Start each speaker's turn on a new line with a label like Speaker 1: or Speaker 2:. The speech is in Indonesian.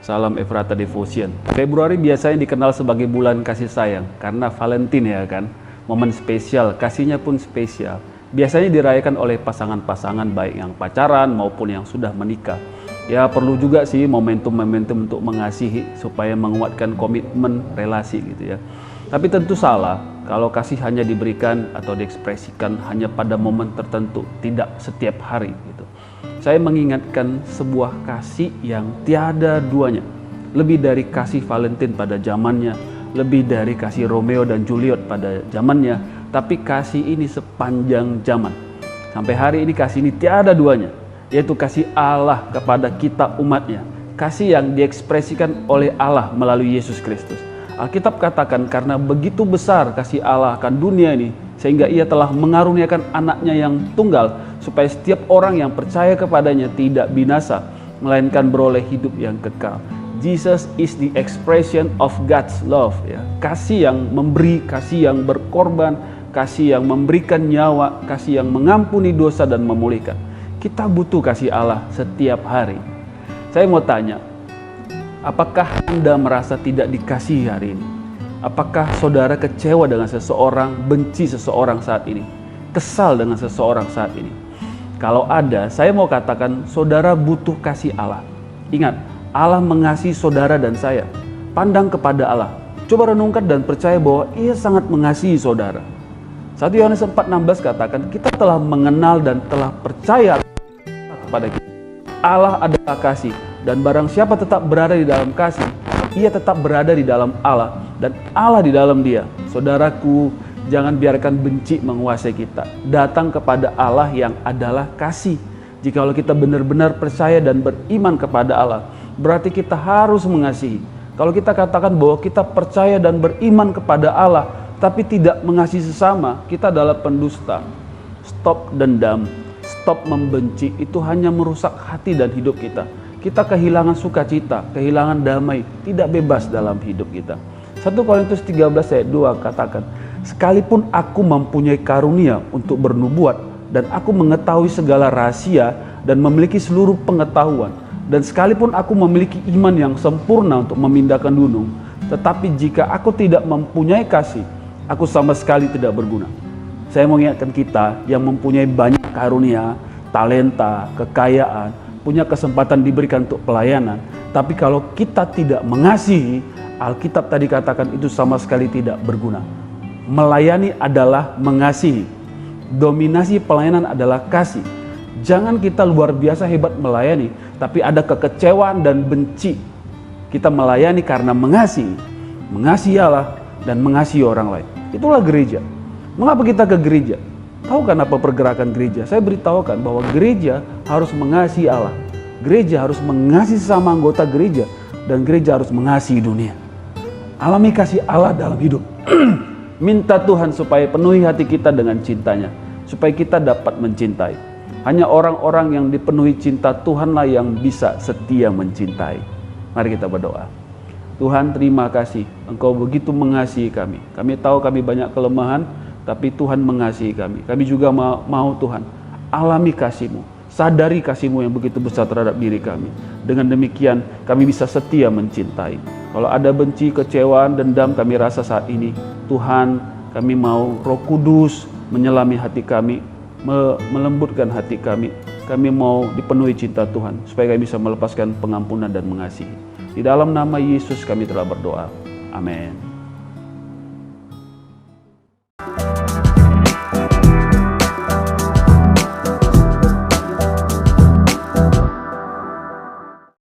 Speaker 1: Salam Efrata Devotion. Februari biasanya dikenal sebagai bulan kasih sayang karena Valentine ya kan. Momen spesial, kasihnya pun spesial. Biasanya dirayakan oleh pasangan-pasangan baik yang pacaran maupun yang sudah menikah. Ya perlu juga sih momentum-momentum untuk mengasihi supaya menguatkan komitmen relasi gitu ya. Tapi tentu salah kalau kasih hanya diberikan atau diekspresikan hanya pada momen tertentu, tidak setiap hari gitu. Saya mengingatkan sebuah kasih yang tiada duanya. Lebih dari kasih Valentine pada zamannya, lebih dari kasih Romeo dan Juliet pada zamannya, tapi kasih ini sepanjang zaman. Sampai hari ini kasih ini tiada duanya, yaitu kasih Allah kepada kita umatnya. Kasih yang diekspresikan oleh Allah melalui Yesus Kristus. Alkitab katakan karena begitu besar kasih Allah akan dunia ini, sehingga ia telah mengaruniakan anaknya yang tunggal, supaya setiap orang yang percaya kepadanya tidak binasa, melainkan beroleh hidup yang kekal. Jesus is the expression of God's love. Ya. Kasih yang memberi, kasih yang berkorban, kasih yang memberikan nyawa, kasih yang mengampuni dosa dan memulihkan. Kita butuh kasih Allah setiap hari. Saya mau tanya, apakah Anda merasa tidak dikasihi hari ini? Apakah saudara kecewa dengan seseorang, benci seseorang saat ini, kesal dengan seseorang saat ini? Kalau ada, saya mau katakan saudara butuh kasih Allah. Ingat, Allah mengasihi saudara dan saya. Pandang kepada Allah. Coba renungkan dan percaya bahwa ia sangat mengasihi saudara. 1 Yohanes 4:16 katakan, kita telah mengenal dan telah percaya kepada kita. Allah adalah kasih, dan barang siapa tetap berada di dalam kasih, ia tetap berada di dalam Allah, dan Allah di dalam dia. Saudaraku, jangan biarkan benci menguasai kita. Datang kepada Allah yang adalah kasih. Jikalau kita benar-benar percaya dan beriman kepada Allah, berarti kita harus mengasihi. Kalau kita katakan bahwa kita percaya dan beriman kepada Allah, tapi tidak mengasihi sesama, kita adalah pendusta. Stop dendam, stop membenci, itu hanya merusak hati dan hidup kita. Kita kehilangan sukacita, kehilangan damai, tidak bebas dalam hidup kita. 1 Korintus 13 ayat 2 katakan, sekalipun aku mempunyai karunia untuk bernubuat, dan aku mengetahui segala rahasia dan memiliki seluruh pengetahuan, dan sekalipun aku memiliki iman yang sempurna untuk memindahkan gunung, tetapi jika aku tidak mempunyai kasih, aku sama sekali tidak berguna. Saya mengingatkan kita yang mempunyai banyak karunia, talenta, kekayaan, punya kesempatan diberikan untuk pelayanan, tapi kalau kita tidak mengasihi, Alkitab tadi katakan itu sama sekali tidak berguna. Melayani adalah mengasihi. Dominasi pelayanan adalah kasih. Jangan kita luar biasa hebat melayani, tapi ada kekecewaan dan benci. Kita melayani karena mengasihi Allah dan mengasihi orang lain. Itulah gereja. Mengapa kita ke gereja? Tahu kan apa pergerakan gereja? Saya beritahukan bahwa gereja harus mengasihi Allah. Gereja harus mengasihi sesama anggota gereja, dan gereja harus mengasihi dunia. Alami kasih Allah dalam hidup. Minta Tuhan supaya penuhi hati kita dengan cintanya, supaya kita dapat mencintai. Hanya orang-orang yang dipenuhi cinta Tuhanlah yang bisa setia mencintai. Mari kita berdoa. Tuhan, terima kasih, Engkau begitu mengasihi kami. Kami tahu kami banyak kelemahan, tapi Tuhan mengasihi kami. Kami juga mau Tuhan, alami kasih-Mu, sadari kasih-Mu yang begitu besar terhadap diri kami. Dengan demikian kami bisa setia mencintai. Kalau ada benci, kecewaan, dendam kami rasa saat ini, Tuhan, kami mau Roh Kudus menyelami hati kami, melembutkan hati kami. Kami mau dipenuhi cinta Tuhan, supaya kami bisa melepaskan pengampunan dan mengasihi. Di dalam nama Yesus kami telah berdoa. Amin.